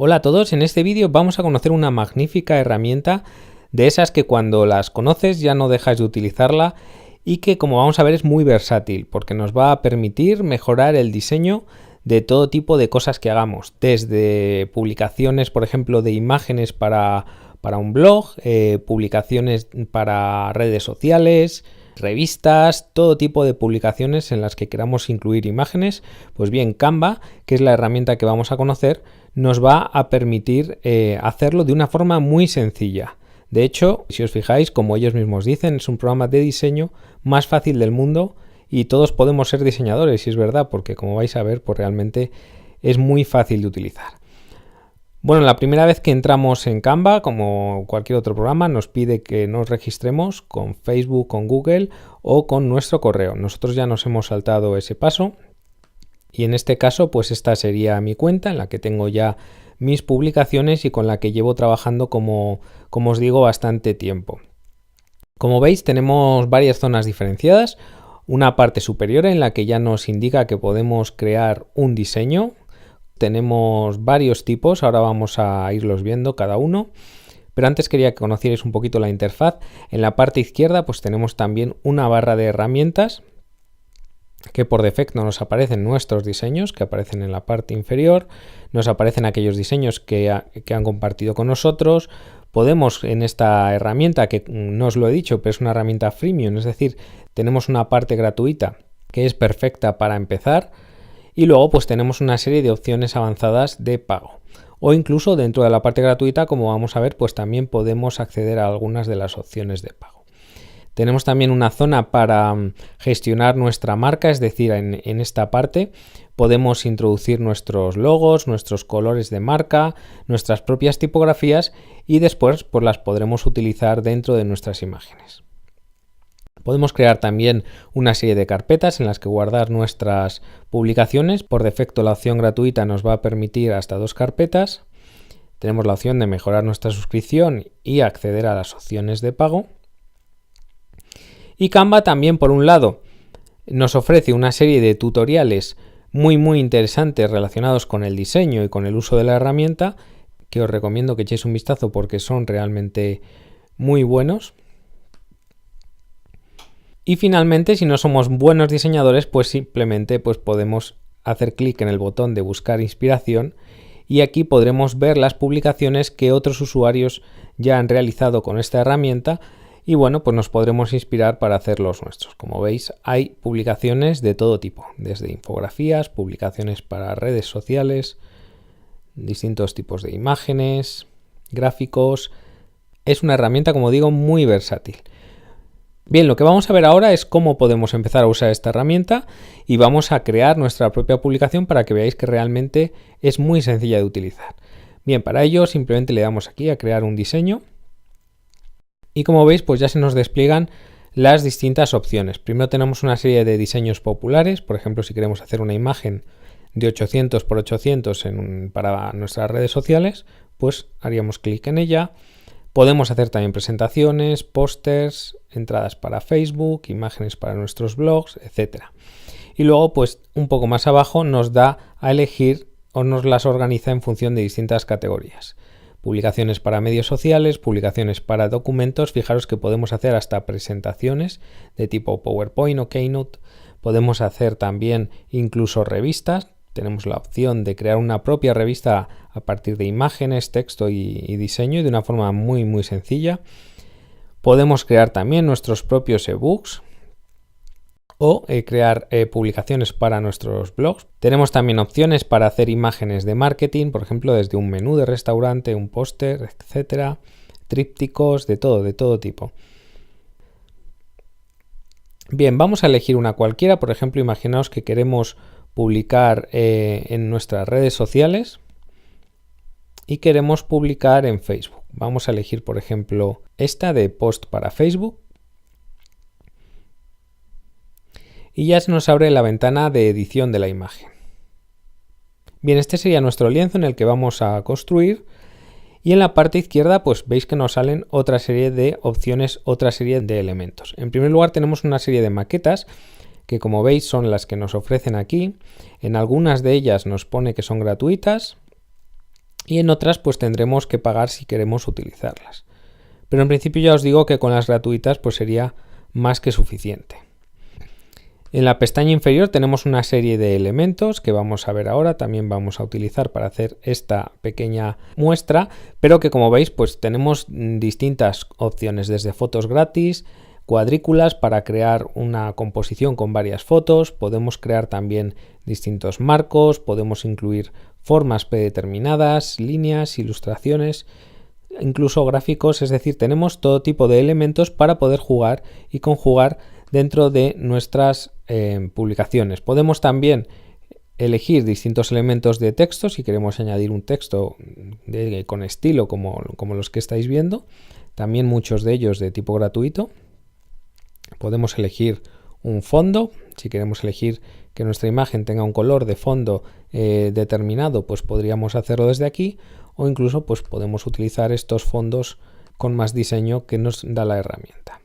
Hola a todos, en este vídeo vamos a conocer una magnífica herramienta de esas que cuando las conoces ya no dejas de utilizarla y que, como vamos a ver, es muy versátil porque nos va a permitir mejorar el diseño de todo tipo de cosas que hagamos, desde publicaciones, por ejemplo, de imágenes para un blog, publicaciones para redes sociales, revistas, todo tipo de publicaciones en las que queramos incluir imágenes. Pues bien, Canva, que es la herramienta que vamos a conocer, nos va a permitir hacerlo de una forma muy sencilla. De hecho, si os fijáis, como ellos mismos dicen, es un programa de diseño más fácil del mundo y todos podemos ser diseñadores, y es verdad, porque como vais a ver, pues realmente es muy fácil de utilizar. Bueno, la primera vez que entramos en Canva, como cualquier otro programa, nos pide que nos registremos con Facebook, con Google o con nuestro correo. Nosotros ya nos hemos saltado ese paso y en este caso, pues esta sería mi cuenta en la que tengo ya mis publicaciones y con la que llevo trabajando, como os digo, bastante tiempo. Como veis, tenemos varias zonas diferenciadas. Una parte superior en la que ya nos indica que podemos crear un diseño. Tenemos varios tipos, ahora vamos a irlos viendo cada uno, pero antes quería que conocierais un poquito la interfaz. En la parte izquierda pues tenemos también una barra de herramientas que por defecto nos aparecen nuestros diseños, que aparecen en la parte inferior, nos aparecen aquellos diseños que han compartido con nosotros. Podemos en esta herramienta, que no os lo he dicho, pero es una herramienta freemium, es decir, tenemos una parte gratuita que es perfecta para empezar. Y luego pues tenemos una serie de opciones avanzadas de pago. O incluso dentro de la parte gratuita, como vamos a ver, pues también podemos acceder a algunas de las opciones de pago. Tenemos también una zona para gestionar nuestra marca, es decir, en esta parte podemos introducir nuestros logos, nuestros colores de marca, nuestras propias tipografías y después pues las podremos utilizar dentro de nuestras imágenes. Podemos crear también una serie de carpetas en las que guardar nuestras publicaciones. Por defecto la opción gratuita nos va a permitir hasta 2 carpetas. Tenemos la opción de mejorar nuestra suscripción y acceder a las opciones de pago. Y Canva también, por un lado, nos ofrece una serie de tutoriales muy interesantes relacionados con el diseño y con el uso de la herramienta, que os recomiendo que echéis un vistazo porque son realmente muy buenos. Y finalmente, si no somos buenos diseñadores, pues simplemente podemos hacer clic en el botón de buscar inspiración y aquí podremos ver las publicaciones que otros usuarios ya han realizado con esta herramienta y bueno, pues nos podremos inspirar para hacer los nuestros. Como veis, hay publicaciones de todo tipo, desde infografías, publicaciones para redes sociales, distintos tipos de imágenes, gráficos. Es una herramienta, como digo, muy versátil. Bien, lo que vamos a ver ahora es cómo podemos empezar a usar esta herramienta y vamos a crear nuestra propia publicación para que veáis que realmente es muy sencilla de utilizar. Bien, para ello simplemente le damos aquí a crear un diseño y como veis pues ya se nos despliegan las distintas opciones. Primero tenemos una serie de diseños populares, por ejemplo si queremos hacer una imagen de 800 por 800 para nuestras redes sociales, pues haríamos clic en ella. Podemos hacer también presentaciones, pósters, entradas para Facebook, imágenes para nuestros blogs, etc. Y luego, pues un poco más abajo nos da a elegir o nos las organiza en función de distintas categorías. Publicaciones para medios sociales, publicaciones para documentos. Fijaros que podemos hacer hasta presentaciones de tipo PowerPoint o Keynote. Podemos hacer también incluso revistas. Tenemos la opción de crear una propia revista a partir de imágenes, texto y diseño de una forma muy sencilla. Podemos crear también nuestros propios ebooks o crear publicaciones para nuestros blogs. Tenemos también opciones para hacer imágenes de marketing, por ejemplo, desde un menú de restaurante, un póster, etcétera, trípticos, de todo tipo. Bien, vamos a elegir una cualquiera. Por ejemplo, imaginaos que queremos publicar en nuestras redes sociales y queremos publicar en Facebook. Vamos a elegir, por ejemplo, esta de post para Facebook y ya se nos abre la ventana de edición de la imagen. Bien, este sería nuestro lienzo en el que vamos a construir y en la parte izquierda pues veis que nos salen otra serie de opciones, otra serie de elementos. En primer lugar tenemos una serie de maquetas que como veis son las que nos ofrecen aquí. En algunas de ellas nos pone que son gratuitas y en otras pues tendremos que pagar si queremos utilizarlas. Pero en principio ya os digo que con las gratuitas pues sería más que suficiente. En la pestaña inferior tenemos una serie de elementos que vamos a ver ahora, también vamos a utilizar para hacer esta pequeña muestra, pero que como veis pues tenemos distintas opciones, desde fotos gratis, cuadrículas para crear una composición con varias fotos, podemos crear también distintos marcos, podemos incluir formas predeterminadas, líneas, ilustraciones, incluso gráficos, es decir, tenemos todo tipo de elementos para poder jugar y conjugar dentro de nuestras publicaciones. Podemos también elegir distintos elementos de texto si queremos añadir un texto con estilo como los que estáis viendo, también muchos de ellos de tipo gratuito. Podemos elegir un fondo, si queremos elegir que nuestra imagen tenga un color de fondo determinado, pues podríamos hacerlo desde aquí, o incluso pues podemos utilizar estos fondos con más diseño que nos da la herramienta.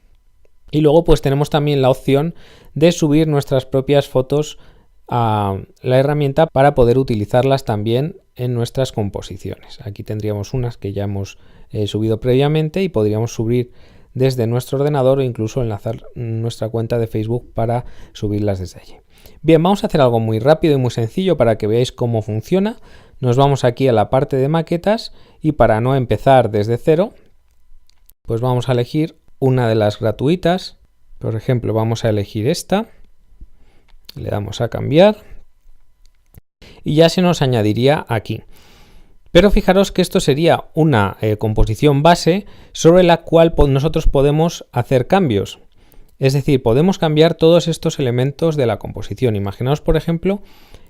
Y luego pues tenemos también la opción de subir nuestras propias fotos a la herramienta para poder utilizarlas también en nuestras composiciones. Aquí tendríamos unas que ya hemos subido previamente y podríamos subir desde nuestro ordenador o incluso enlazar nuestra cuenta de Facebook para subirlas desde allí. Bien, vamos a hacer algo muy rápido y muy sencillo para que veáis cómo funciona. Nos vamos aquí a la parte de maquetas y para no empezar desde cero, pues vamos a elegir una de las gratuitas. Por ejemplo, vamos a elegir esta, le damos a cambiar y ya se nos añadiría aquí. Pero fijaros que esto sería una composición base sobre la cual nosotros podemos hacer cambios. Es decir, podemos cambiar todos estos elementos de la composición. Imaginaos, por ejemplo,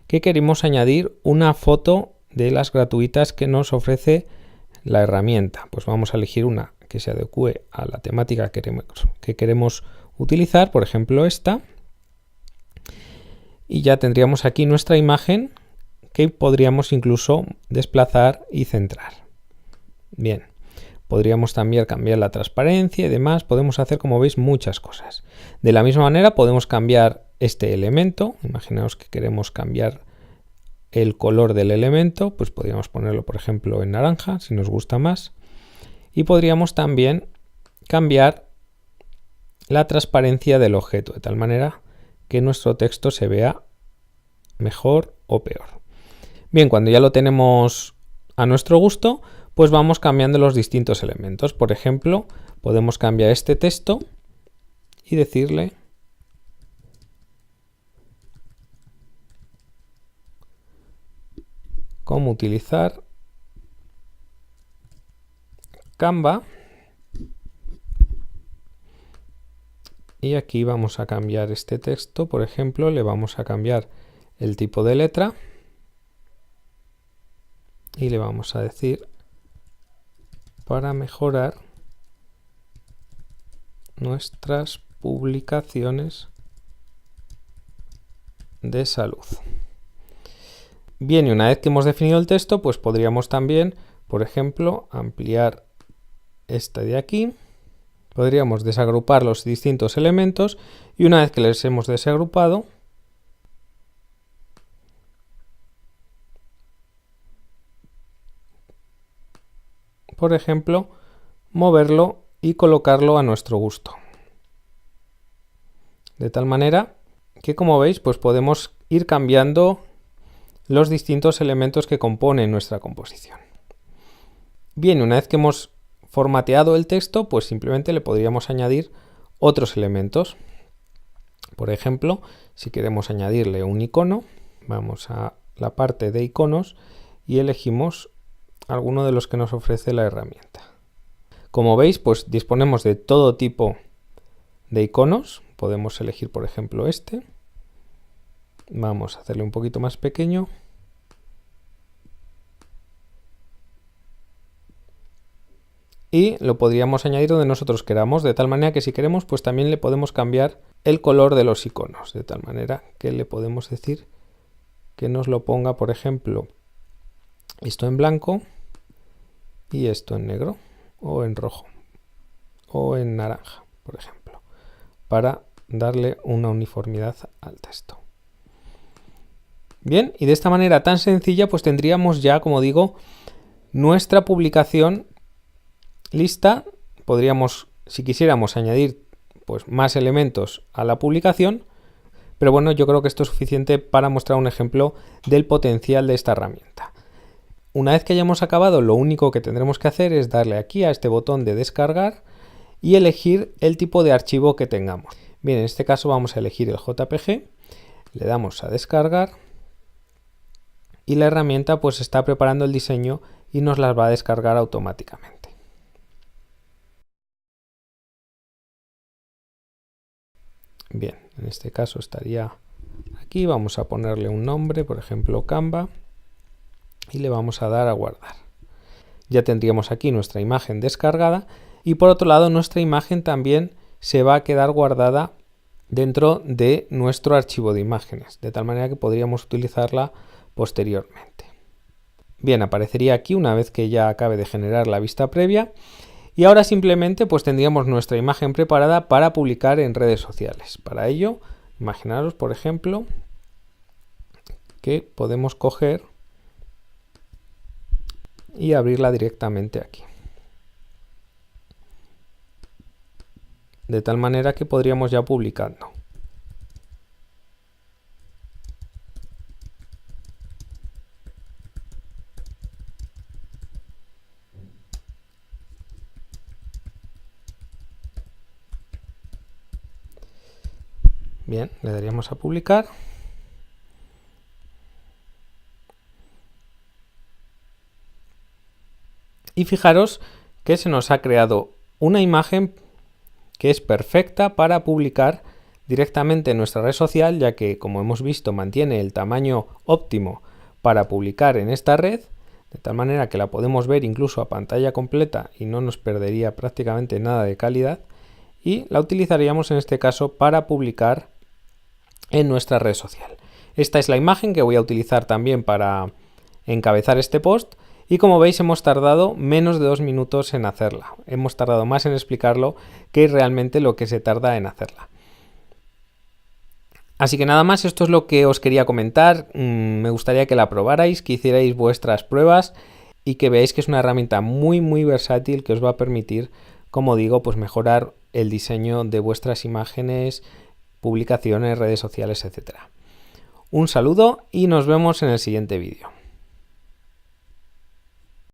que queremos añadir una foto de las gratuitas que nos ofrece la herramienta. Pues vamos a elegir una que se adecue a la temática que queremos utilizar, por ejemplo esta. Y ya tendríamos aquí nuestra imagen que podríamos incluso desplazar y centrar. Bien, podríamos también cambiar la transparencia y demás. Podemos hacer, como veis, muchas cosas. De la misma manera podemos cambiar este elemento. Imaginaos que queremos cambiar el color del elemento, pues podríamos ponerlo, por ejemplo, en naranja, si nos gusta más. Y podríamos también cambiar la transparencia del objeto, de tal manera que nuestro texto se vea mejor o peor. Bien, cuando ya lo tenemos a nuestro gusto, pues vamos cambiando los distintos elementos. Por ejemplo, podemos cambiar este texto y decirle cómo utilizar Canva. Y aquí vamos a cambiar este texto, por ejemplo, le vamos a cambiar el tipo de letra y le vamos a decir para mejorar nuestras publicaciones de salud. Bien, y una vez que hemos definido el texto, pues podríamos también, por ejemplo, ampliar esta de aquí. Podríamos desagrupar los distintos elementos y una vez que les hemos desagrupado, por ejemplo, moverlo y colocarlo a nuestro gusto. De tal manera que, como veis, pues podemos ir cambiando los distintos elementos que componen nuestra composición. Bien, una vez que hemos formateado el texto, pues simplemente le podríamos añadir otros elementos. Por ejemplo, si queremos añadirle un icono, vamos a la parte de iconos y elegimos alguno de los que nos ofrece la herramienta. Como veis, pues disponemos de todo tipo de iconos. Podemos elegir, por ejemplo, este. Vamos a hacerle un poquito más pequeño. Y lo podríamos añadir donde nosotros queramos, de tal manera que si queremos, pues también le podemos cambiar el color de los iconos, de tal manera que le podemos decir que nos lo ponga, por ejemplo, esto en blanco y esto en negro, o en rojo, o en naranja, por ejemplo, para darle una uniformidad al texto. Bien, y de esta manera tan sencilla, pues tendríamos ya, como digo, nuestra publicación lista. Podríamos, si quisiéramos, añadir pues más elementos a la publicación, pero bueno, yo creo que esto es suficiente para mostrar un ejemplo del potencial de esta herramienta. Una vez que hayamos acabado, lo único que tendremos que hacer es darle aquí a este botón de descargar y elegir el tipo de archivo que tengamos. Bien, en este caso vamos a elegir el JPG, le damos a descargar y la herramienta pues está preparando el diseño y nos las va a descargar automáticamente. Bien, en este caso estaría aquí, vamos a ponerle un nombre, por ejemplo Canva, y le vamos a dar a guardar. Ya tendríamos aquí nuestra imagen descargada y por otro lado nuestra imagen también se va a quedar guardada dentro de nuestro archivo de imágenes, de tal manera que podríamos utilizarla posteriormente. Bien, aparecería aquí una vez que ya acabe de generar la vista previa y ahora simplemente pues tendríamos nuestra imagen preparada para publicar en redes sociales. Para ello, imaginaros por ejemplo que podemos coger y abrirla directamente aquí. De tal manera que podríamos ya publicando. Bien, le daríamos a publicar. Y fijaros que se nos ha creado una imagen que es perfecta para publicar directamente en nuestra red social, ya que, como hemos visto, mantiene el tamaño óptimo para publicar en esta red, de tal manera que la podemos ver incluso a pantalla completa y no nos perdería prácticamente nada de calidad, y la utilizaríamos en este caso para publicar en nuestra red social. Esta es la imagen que voy a utilizar también para encabezar este post. Y como veis hemos tardado menos de 2 minutos en hacerla. Hemos tardado más en explicarlo que realmente lo que se tarda en hacerla. Así que nada más, esto es lo que os quería comentar. Me gustaría que la probarais, que hicierais vuestras pruebas y que veáis que es una herramienta muy versátil que os va a permitir, como digo, pues mejorar el diseño de vuestras imágenes, publicaciones, redes sociales, etc. Un saludo y nos vemos en el siguiente vídeo.